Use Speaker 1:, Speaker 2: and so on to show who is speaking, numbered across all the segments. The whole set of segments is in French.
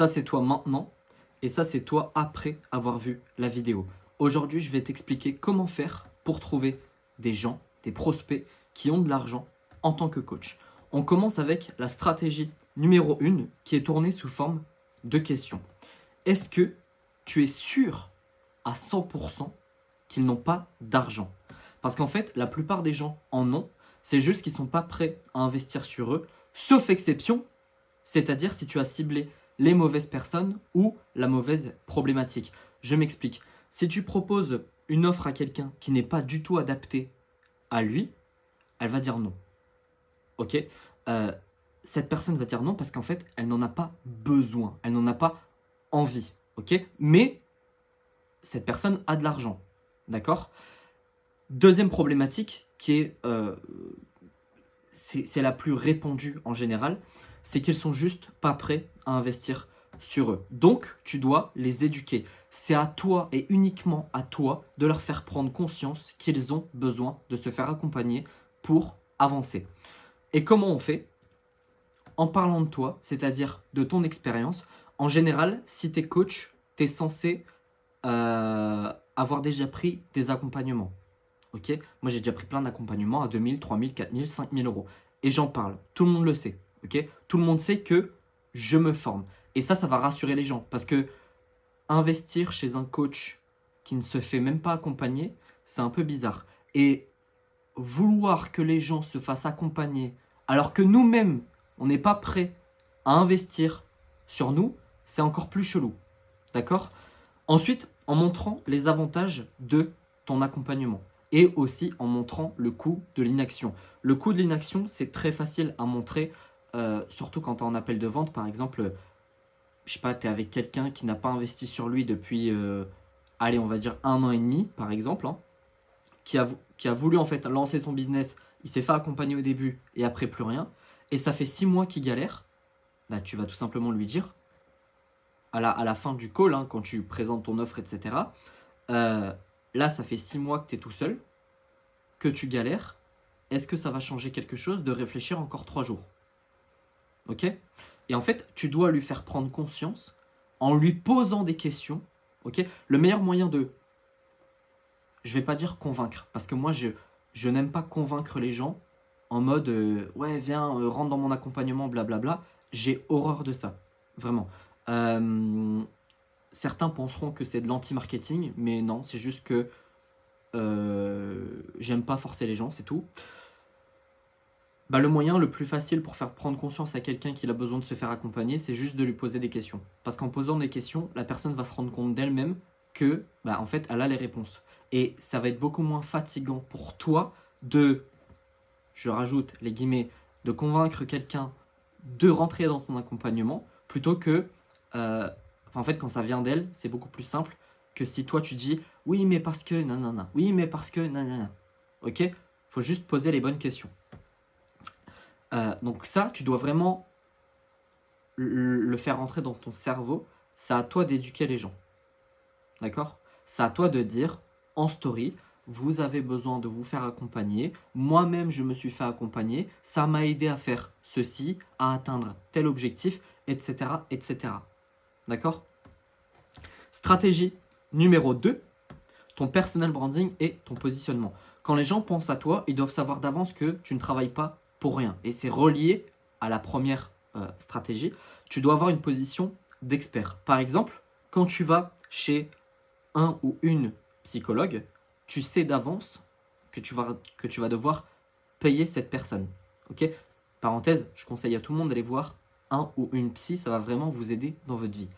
Speaker 1: Ça, c'est toi maintenant et ça, c'est toi après avoir vu la vidéo. Aujourd'hui, je vais t'expliquer comment faire pour trouver des gens, des prospects qui ont de l'argent en tant que coach. On commence avec la stratégie numéro 1 qui est tournée sous forme de questions. Est-ce que tu es sûr à 100% qu'ils n'ont pas d'argent? Parce qu'en fait, la plupart des gens en ont, c'est juste qu'ils ne sont pas prêts à investir sur eux, sauf exception, c'est-à-dire si tu as ciblé les mauvaises personnes ou la mauvaise problématique. Je m'explique. Si tu proposes une offre à quelqu'un qui n'est pas du tout adaptée à lui, elle va dire non. Ok. Euh, Cette personne va dire non parce qu'en fait, elle n'en a pas besoin, elle n'en a pas envie. Ok. Mais cette personne a de l'argent. D'accord. Deuxième problématique qui est, c'est la plus répandue en général, c'est qu'ils sont juste pas prêts à investir sur eux. Donc, tu dois les éduquer. C'est à toi et uniquement à toi de leur faire prendre conscience qu'ils ont besoin de se faire accompagner pour avancer. Et comment on fait? En parlant de toi, c'est-à-dire de ton expérience. En général, si tu es coach, tu es censé avoir déjà pris des accompagnements. Ok. Moi, j'ai déjà pris plein d'accompagnements à 2000, 3000, 4000, 5000 euros. Et j'en parle. Tout le monde le sait. Ok. Tout le monde sait que je me forme. Et ça va rassurer les gens. Parce que investir chez un coach qui ne se fait même pas accompagner, c'est un peu bizarre. Et vouloir que les gens se fassent accompagner alors que nous-mêmes, on n'est pas prêt à investir sur nous, c'est encore plus chelou. D'accord? Ensuite, en montrant les avantages de ton accompagnement et aussi en montrant le coût de l'inaction. Le coût de l'inaction, c'est très facile à montrer, surtout quand tu es en appel de vente. Par exemple, je sais pas, tu es avec quelqu'un qui n'a pas investi sur lui depuis, allez, on va dire 1 an et demi, par exemple, hein, qui a voulu en fait lancer son business, il s'est fait accompagner au début et après plus rien, et ça fait 6 mois qu'il galère, bah, tu vas tout simplement lui dire, à la fin du call, hein, quand tu présentes ton offre, etc., là, ça fait 6 mois que tu es tout seul, que tu galères. Est-ce que ça va changer quelque chose de réfléchir encore 3 jours? Ok? Et en fait, tu dois lui faire prendre conscience en lui posant des questions. Ok? Le meilleur moyen de, je vais pas dire convaincre, parce que moi, je n'aime pas convaincre les gens en mode ouais, viens, rentre dans mon accompagnement, blablabla. J'ai horreur de ça, vraiment. Certains penseront que c'est de l'anti-marketing, mais non, c'est juste que j'aime pas forcer les gens, c'est tout. Bah, le moyen le plus facile pour faire prendre conscience à quelqu'un qu'il a besoin de se faire accompagner, c'est juste de lui poser des questions. Parce qu'en posant des questions, la personne va se rendre compte d'elle-même que, bah, en fait, elle a les réponses. Et ça va être beaucoup moins fatigant pour toi de, je rajoute les guillemets, de convaincre quelqu'un de rentrer dans ton accompagnement, plutôt que, en fait, quand ça vient d'elle, c'est beaucoup plus simple que si toi tu dis, oui, mais parce que, non, non, non, oui, mais parce que, non, non, non. Ok? Faut juste poser les bonnes questions. Donc ça, tu dois vraiment le faire rentrer dans ton cerveau. C'est à toi d'éduquer les gens. D'accord? C'est à toi de dire en story, vous avez besoin de vous faire accompagner. Moi-même, je me suis fait accompagner. Ça m'a aidé à faire ceci, à atteindre tel objectif, etc. etc. D'accord? Stratégie numéro 2, ton personal branding et ton positionnement. Quand les gens pensent à toi, ils doivent savoir d'avance que tu ne travailles pas pour rien. Et c'est relié à la première stratégie. Tu dois avoir une position d'expert. Par exemple, quand tu vas chez un ou une psychologue, tu sais d'avance que tu vas devoir payer cette personne. Ok? Parenthèse, je conseille à tout le monde d'aller voir un ou une psy, ça va vraiment vous aider dans votre vie.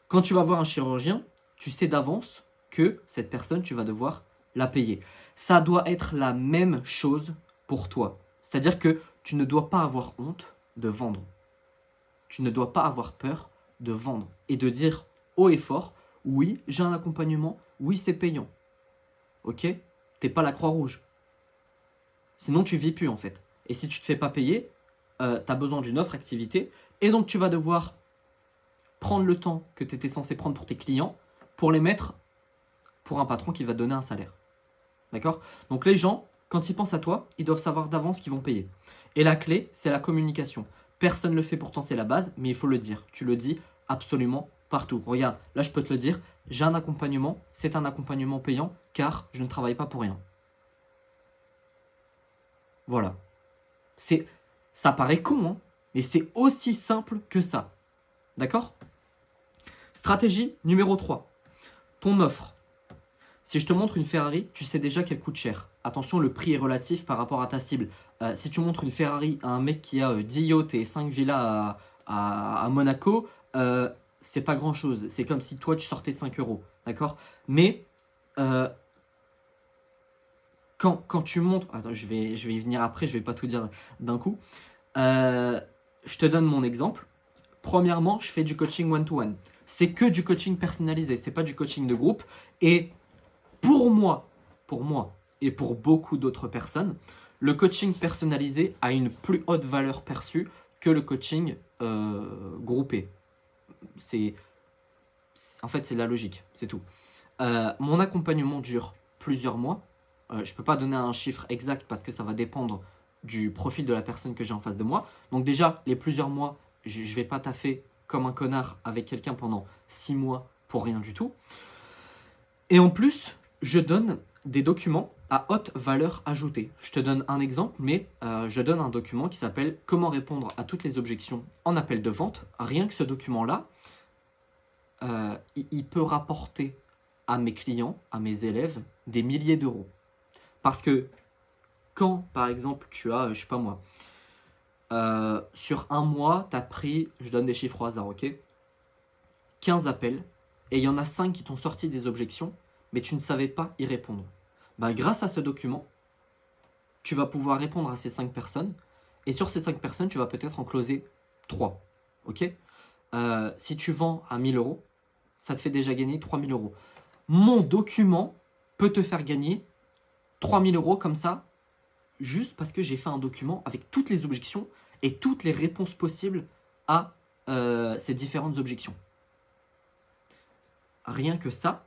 Speaker 1: Quand tu vas voir un chirurgien, tu sais d'avance que cette personne, tu vas devoir la payer. Ça doit être la même chose pour toi. C'est-à-dire que tu ne dois pas avoir honte de vendre. Tu ne dois pas avoir peur de vendre et de dire haut et fort, oui, j'ai un accompagnement, oui, c'est payant. Ok? T'es pas la Croix-Rouge. Sinon, tu vis plus en fait. Et si tu te fais pas payer, tu as besoin d'une autre activité et donc tu vas devoir prendre le temps que tu étais censé prendre pour tes clients pour les mettre pour un patron qui va te donner un salaire. D'accord? Donc les gens, quand ils pensent à toi, ils doivent savoir d'avance qu'ils vont payer. Et la clé, c'est la communication. Personne ne le fait, pourtant c'est la base, mais il faut le dire. Tu le dis absolument partout. Regarde, là je peux te le dire, j'ai un accompagnement, c'est un accompagnement payant car je ne travaille pas pour rien. Voilà. Ça paraît con, hein, mais c'est aussi simple que ça. D'accord? Stratégie numéro 3. Ton offre. Si je te montre une Ferrari, tu sais déjà qu'elle coûte cher. Attention, le prix est relatif par rapport à ta cible. Si tu montres une Ferrari à un mec qui a 10 yachts et 5 villas à Monaco, c'est pas grand chose. C'est comme si toi tu sortais 5 euros. D'accord? Mais euh, quand tu montres. Attends, je vais y venir après, je vais pas tout dire d'un coup. Je te donne mon exemple. Premièrement, je fais du coaching one-to-one. C'est que du coaching personnalisé, c'est pas du coaching de groupe. Et pour moi et pour beaucoup d'autres personnes, le coaching personnalisé a une plus haute valeur perçue que le coaching groupé. En fait, c'est la logique, c'est tout. Mon accompagnement dure plusieurs mois. Je ne peux pas donner un chiffre exact parce que ça va dépendre du profil de la personne que j'ai en face de moi. Donc déjà, les plusieurs mois, je ne vais pas taffer comme un connard avec quelqu'un pendant 6 mois pour rien du tout. Et en plus, je donne des documents à haute valeur ajoutée. Je te donne un exemple, mais je donne un document qui s'appelle « Comment répondre à toutes les objections en appel de vente ». Rien que ce document-là, il peut rapporter à mes clients, à mes élèves, des milliers d'euros. Parce que quand, par exemple, tu as, je sais pas moi, sur un mois, tu as pris, je donne des chiffres au hasard, ok, 15 appels, et il y en a 5 qui t'ont sorti des objections, mais tu ne savais pas y répondre. Ben, grâce à ce document, tu vas pouvoir répondre à ces 5 personnes, et sur ces 5 personnes, tu vas peut-être en closer 3. Ok? Si tu vends à 1000 euros, ça te fait déjà gagner 3000 euros. Mon document peut te faire gagner 3000 euros comme ça, juste parce que j'ai fait un document avec toutes les objections et toutes les réponses possibles à ces différentes objections. Rien que ça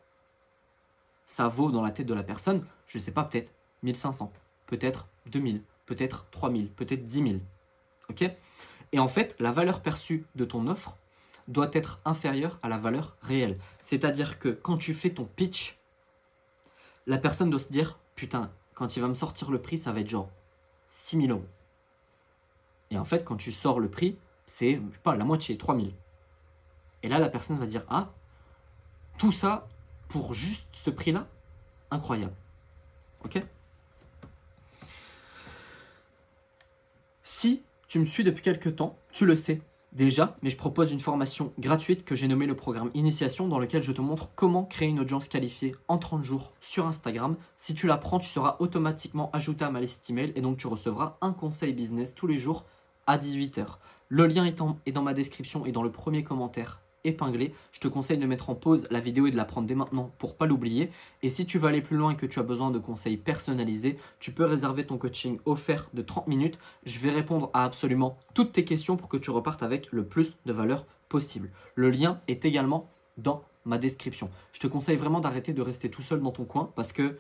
Speaker 1: vaut dans la tête de la personne, je ne sais pas, peut-être 1500, peut-être 2000, peut-être 3000, peut-être 10 000. Ok? Et en fait, la valeur perçue de ton offre doit être inférieure à la valeur réelle. C'est-à-dire que quand tu fais ton pitch, la personne doit se dire « Putain, quand il va me sortir le prix, ça va être genre 6 000 euros. » Et en fait, quand tu sors le prix, c'est, je sais pas, la moitié, 3 000. Et là, la personne va dire « Ah, tout ça pour juste ce prix-là? Incroyable. » Ok? Si tu me suis depuis quelques temps, tu le sais déjà, mais je propose une formation gratuite que j'ai nommée le programme Initiation, dans lequel je te montre comment créer une audience qualifiée en 30 jours sur Instagram. Si tu la prends, tu seras automatiquement ajouté à ma liste email et donc tu recevras un conseil business tous les jours à 18 h. Le lien est dans ma description et dans le premier commentaire épinglé. Je te conseille de mettre en pause la vidéo et de la prendre dès maintenant pour pas l'oublier. Et si tu veux aller plus loin et que tu as besoin de conseils personnalisés, tu peux réserver ton coaching offert de 30 minutes. Je vais répondre à absolument toutes tes questions pour que tu repartes avec le plus de valeur possible. Le lien est également dans ma description. Je te conseille vraiment d'arrêter de rester tout seul dans ton coin parce que...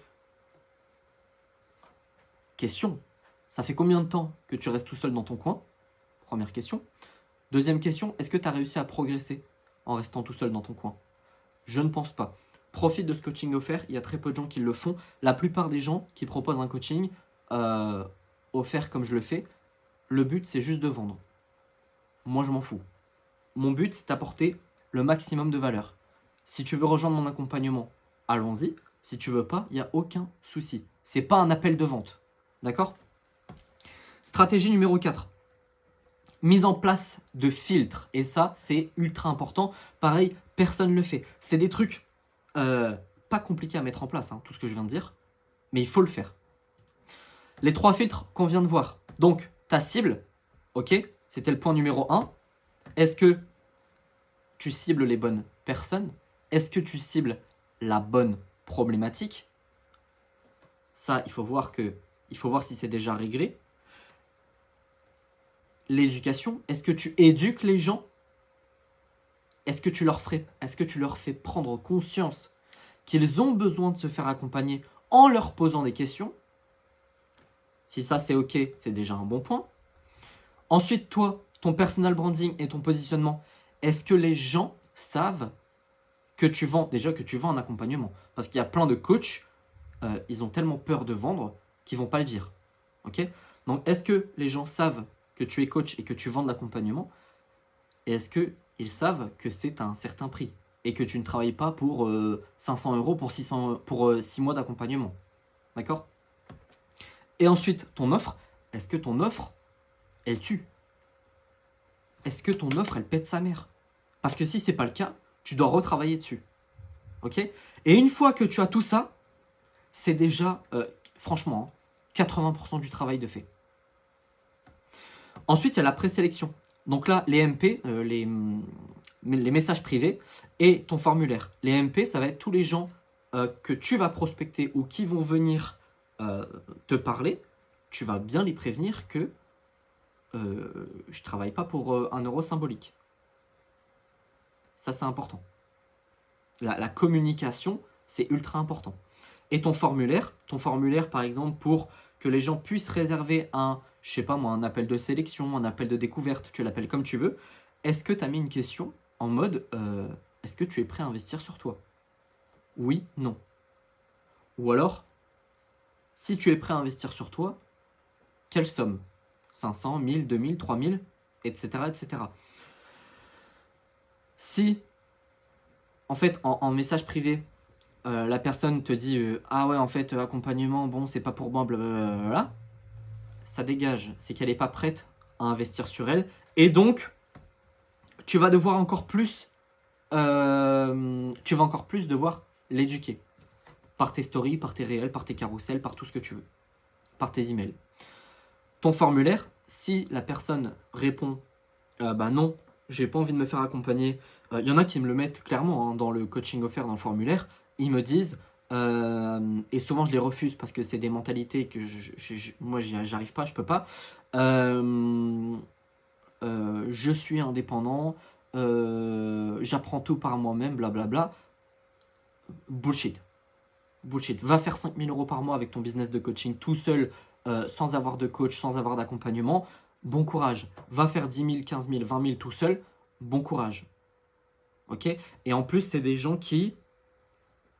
Speaker 1: Question, ça fait combien de temps que tu restes tout seul dans ton coin? Première question. Deuxième question, est-ce que tu as réussi à progresser en restant tout seul dans ton coin? Je ne pense pas. Profite de ce coaching offert, il y a très peu de gens qui le font. La plupart des gens qui proposent un coaching offert comme je le fais, le but c'est juste de vendre. Moi je m'en fous. Mon but c'est d'apporter le maximum de valeur. Si tu veux rejoindre mon accompagnement, allons-y. Si tu veux pas, il n'y a aucun souci. C'est pas un appel de vente. D'accord? Stratégie numéro 4. Mise en place de filtres. Et ça, c'est ultra important. Pareil, personne ne le fait. C'est des trucs pas compliqués à mettre en place, hein, tout ce que je viens de dire. Mais il faut le faire. Les 3 filtres qu'on vient de voir. Donc, ta cible, ok, c'était le point numéro 1. Est-ce que tu cibles les bonnes personnes? Est-ce que tu cibles la bonne problématique? Ça, il faut voir si c'est déjà réglé. L'éducation, est-ce que tu éduques les gens? Est-ce que tu leur fais prendre conscience qu'ils ont besoin de se faire accompagner en leur posant des questions? Si ça c'est ok, c'est déjà un bon point. Ensuite, toi, ton personal branding et ton positionnement, est-ce que les gens savent que tu vends un accompagnement? Parce qu'il y a plein de coachs, ils ont tellement peur de vendre qu'ils vont pas le dire. Ok? Donc, est-ce que les gens savent que tu es coach et que tu vends de l'accompagnement? Et est-ce qu'ils savent que c'est à un certain prix et que tu ne travailles pas pour 500 € pour 6 mois d'accompagnement? D'accord? Et ensuite, ton offre, est-ce que ton offre, elle tue? Est-ce que ton offre, elle pète sa mère? Parce que si ce n'est pas le cas, tu dois retravailler dessus. Ok? Et une fois que tu as tout ça, c'est déjà, franchement, 80% du travail de fait. Ensuite, il y a la présélection. Donc là, les MP, les messages privés et ton formulaire. Les MP, ça va être tous les gens que tu vas prospecter ou qui vont venir te parler. Tu vas bien les prévenir que je ne travaille pas pour 1 euro symbolique. Ça, c'est important. La communication, c'est ultra important. Et ton formulaire, par exemple, pour que les gens puissent réserver je sais pas moi, un appel de sélection, un appel de découverte, tu l'appelles comme tu veux. Est-ce que tu as mis une question en mode est-ce que tu es prêt à investir sur toi? Oui, non. Ou alors, si tu es prêt à investir sur toi, quelle somme? 500, 1000, 2000, 3000, etc. etc. Si, en fait, en message privé, la personne te dit ah ouais, en fait, accompagnement, bon, c'est pas pour moi, blablabla, ça dégage, c'est qu'elle n'est pas prête à investir sur elle. Et donc, tu vas devoir encore plus, devoir l'éduquer. Par tes stories, par tes réels, par tes carousels, par tout ce que tu veux. Par tes emails. Ton formulaire, si la personne répond bah non, j'ai pas envie de me faire accompagner. Il y en a qui me le mettent clairement dans le coaching offert dans le formulaire. Ils me disent, et souvent je les refuse parce que c'est des mentalités que moi j'arrive pas, je peux pas. Je suis indépendant, j'apprends tout par moi-même, blablabla. Bullshit. Bullshit. Va faire 5 000 € par mois avec ton business de coaching tout seul, sans avoir de coach, sans avoir d'accompagnement. Bon courage. Va faire 10 000, 15 000, 20 000 tout seul. Bon courage. Ok? Et en plus, c'est des gens qui,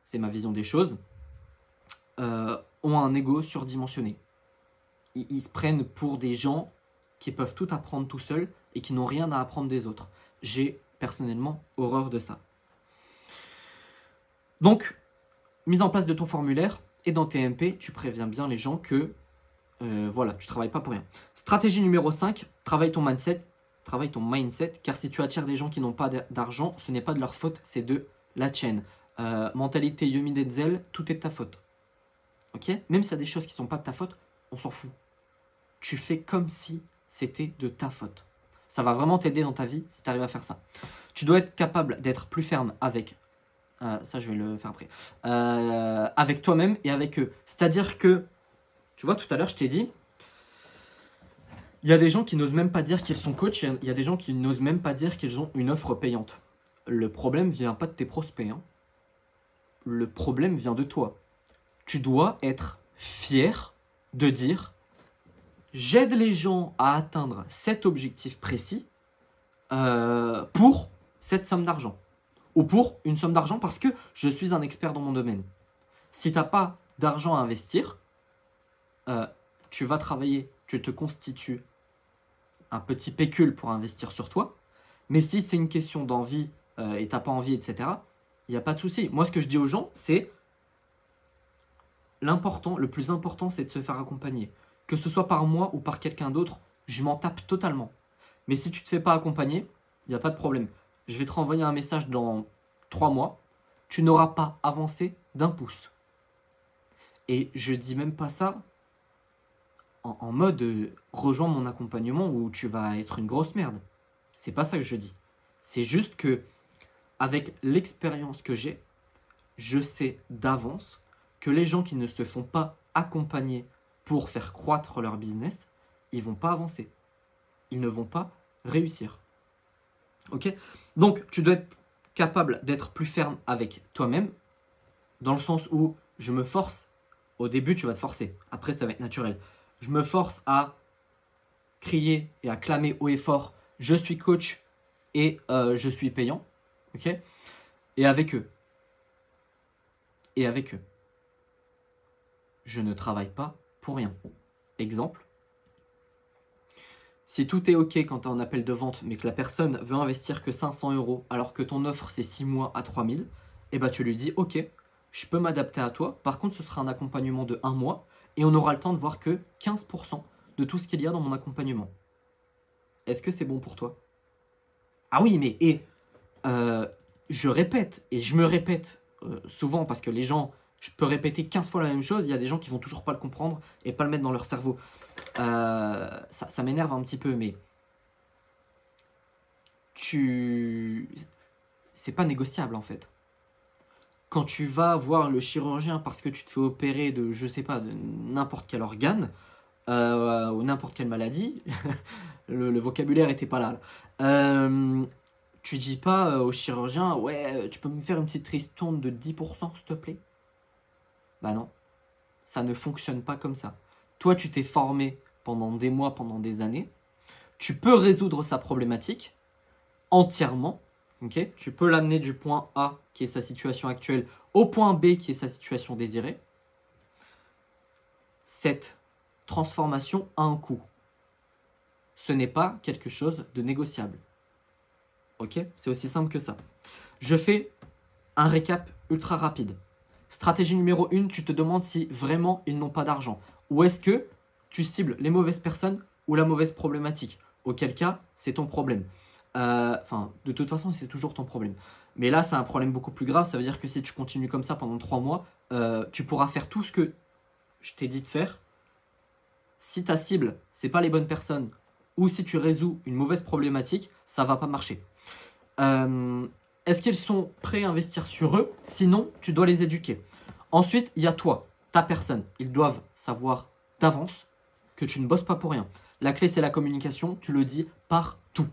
Speaker 1: c'est ma vision des choses, ont un ego surdimensionné. Ils se prennent pour des gens qui peuvent tout apprendre tout seuls et qui n'ont rien à apprendre des autres. J'ai personnellement horreur de ça. Donc, mise en place de ton formulaire et dans tes MP, tu préviens bien les gens que voilà, tu ne travailles pas pour rien. Stratégie numéro 5, travaille ton mindset, car si tu attires des gens qui n'ont pas d'argent, ce n'est pas de leur faute, c'est de la tienne. Mentalité Yomi Denzel, tout est de ta faute. Ok? Même s'il y a des choses qui ne sont pas de ta faute, on s'en fout. Tu fais comme si c'était de ta faute. Ça va vraiment t'aider dans ta vie si tu arrives à faire ça. Tu dois être capable d'être plus ferme avec ça, je vais le faire après. Avec toi-même et avec eux. C'est-à-dire que, tu vois, tout à l'heure, je t'ai dit, il y a des gens qui n'osent même pas dire qu'ils sont coachs, il y a des gens qui n'osent même pas dire qu'ils ont une offre payante. Le problème vient pas de tes prospects. Hein. Le problème vient de toi. Tu dois être fier de dire, j'aide les gens à atteindre cet objectif précis pour cette somme d'argent. Ou pour une somme d'argent parce que je suis un expert dans mon domaine. Si tu n'as pas d'argent à investir, tu vas travailler, tu te constitues un petit pécule pour investir sur toi. Mais si c'est une question d'envie et tu n'as pas envie, etc., il n'y a pas de souci. Moi, ce que je dis aux gens, c'est le plus important, c'est de se faire accompagner. Que ce soit par moi ou par quelqu'un d'autre, je m'en tape totalement. Mais si tu ne te fais pas accompagner, il n'y a pas de problème. Je vais te renvoyer un message dans 3 mois. Tu n'auras pas avancé d'un pouce. Et je dis même pas ça en mode rejoins mon accompagnement où tu vas être une grosse merde. C'est pas ça que je dis. C'est juste que avec l'expérience que j'ai, je sais d'avance que les gens qui ne se font pas accompagner pour faire croître leur business, ils vont pas avancer. Ils ne vont pas réussir. Ok? Donc, tu dois être capable d'être plus ferme avec toi-même, dans le sens où je me force. Au début, tu vas te forcer. Après, ça va être naturel. Je me force à crier et à clamer haut et fort, je suis coach et je suis payant, ok? Et avec eux, je ne travaille pas pour rien. Exemple, si tout est ok quand tu es en appel de vente, mais que la personne veut investir que 500 € alors que ton offre c'est 6 mois à 3000, et bah tu lui dis ok, je peux m'adapter à toi. Par contre, ce sera un accompagnement de 1 mois et on aura le temps de voir que 15% de tout ce qu'il y a dans mon accompagnement. Est-ce que c'est bon pour toi? Ah oui, mais je répète et je me répète souvent parce que les gens, je peux répéter 15 fois la même chose, il y a des gens qui vont toujours pas le comprendre et pas le mettre dans leur cerveau. Ça m'énerve un petit peu, mais c'est pas négociable en fait. Quand tu vas voir le chirurgien parce que tu te fais opérer de, je sais pas, de n'importe quel organe ou n'importe quelle maladie, le vocabulaire était pas là. Tu dis pas au chirurgien, ouais, tu peux me faire une petite ristourne de 10% s'il te plaît? Bah non, ça ne fonctionne pas comme ça. Toi, tu t'es formé pendant des mois, pendant des années. Tu peux résoudre sa problématique entièrement. Okay, tu peux l'amener du point A, qui est sa situation actuelle, au point B, qui est sa situation désirée. Cette transformation a un coût. Ce n'est pas quelque chose de négociable. Ok? C'est aussi simple que ça. Je fais un récap ultra rapide. Stratégie numéro 1, tu te demandes si vraiment ils n'ont pas d'argent. Ou est-ce que tu cibles les mauvaises personnes ou la mauvaise problématique? Auquel cas, c'est ton problème. Enfin, de toute façon, c'est toujours ton problème. Mais là, c'est un problème beaucoup plus grave. Ça veut dire que si tu continues comme ça pendant 3 mois, tu pourras faire tout ce que je t'ai dit de faire. Si ta cible, c'est pas les bonnes personnes, ou si tu résous une mauvaise problématique, ça va pas marcher. Est-ce qu'ils sont prêts à investir sur eux? Sinon, tu dois les éduquer. Ensuite, il y a toi, ta personne. Ils doivent savoir d'avance que tu ne bosses pas pour rien. La clé, c'est la communication. Tu le dis partout.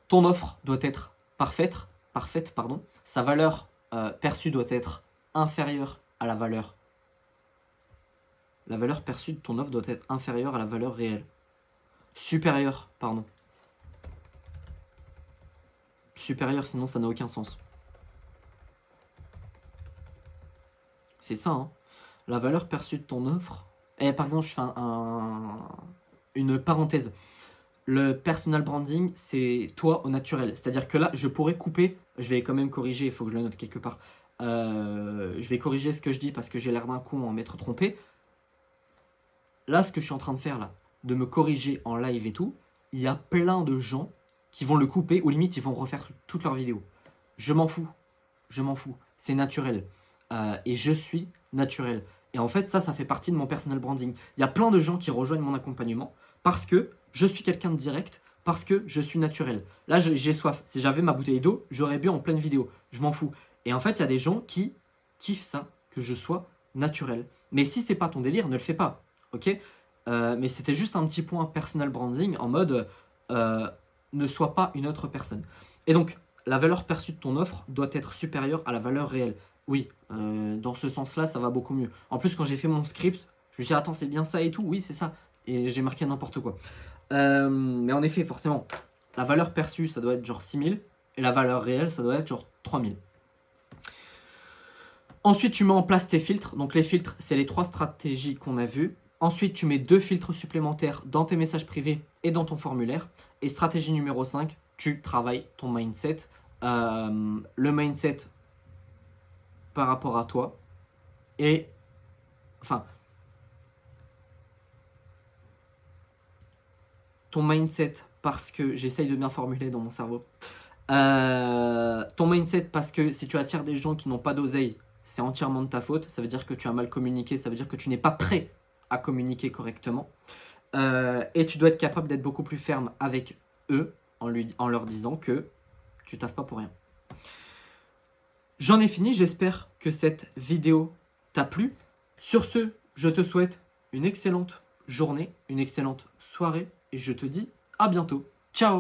Speaker 1: Ton offre doit être parfaite. Sa valeur perçue doit être inférieure à la valeur. La valeur perçue de ton offre doit être inférieure à la valeur réelle. Supérieure, pardon. Supérieure, sinon ça n'a aucun sens. C'est ça, hein. La valeur perçue de ton offre. Et par exemple, je fais une parenthèse. Le personal branding, c'est toi au naturel. C'est-à-dire que là, je pourrais couper. Je vais quand même corriger, il faut que je le note quelque part. Je vais corriger ce que je dis parce que j'ai l'air d'un con en m'être trompé. Là, ce que je suis en train de faire là, de me corriger en live et tout, il y a plein de gens qui vont le couper ou limite ils vont refaire toutes leurs vidéos. Je m'en fous. C'est naturel. Et je suis naturel. Et en fait, ça fait partie de mon personal branding. Il y a plein de gens qui rejoignent mon accompagnement parce que je suis quelqu'un de direct, parce que je suis naturel. Là, j'ai soif. Si j'avais ma bouteille d'eau, j'aurais bu en pleine vidéo. Je m'en fous. Et en fait, il y a des gens qui kiffent ça, que je sois naturel. Mais si c'est pas ton délire, ne le fais pas. Ok? Mais c'était juste un petit point personal branding en mode ne sois pas une autre personne. Et donc, la valeur perçue de ton offre doit être supérieure à la valeur réelle. Oui, dans ce sens-là, ça va beaucoup mieux. En plus, quand j'ai fait mon script, je me suis dit, attends, c'est bien ça et tout. Oui, c'est ça. Et j'ai marqué n'importe quoi. Mais en effet, forcément, la valeur perçue, ça doit être genre 6000. Et la valeur réelle, ça doit être genre 3000. Ensuite, tu mets en place tes filtres. Donc, les filtres, c'est les 3 stratégies qu'on a vues. Ensuite, tu mets 2 filtres supplémentaires dans tes messages privés et dans ton formulaire. Et stratégie numéro 5, tu travailles ton mindset. Le mindset par rapport à toi. Et, enfin, ton mindset parce que j'essaye de bien formuler dans mon cerveau. Ton mindset parce que si tu attires des gens qui n'ont pas d'oseille, c'est entièrement de ta faute. Ça veut dire que tu as mal communiqué, ça veut dire que tu n'es pas prêt à communiquer correctement. Et tu dois être capable d'être beaucoup plus ferme avec eux en leur disant que tu taffes pas pour rien. J'en ai fini, j'espère que cette vidéo t'a plu. Sur ce, je te souhaite une excellente journée, une excellente soirée et je te dis à bientôt. Ciao!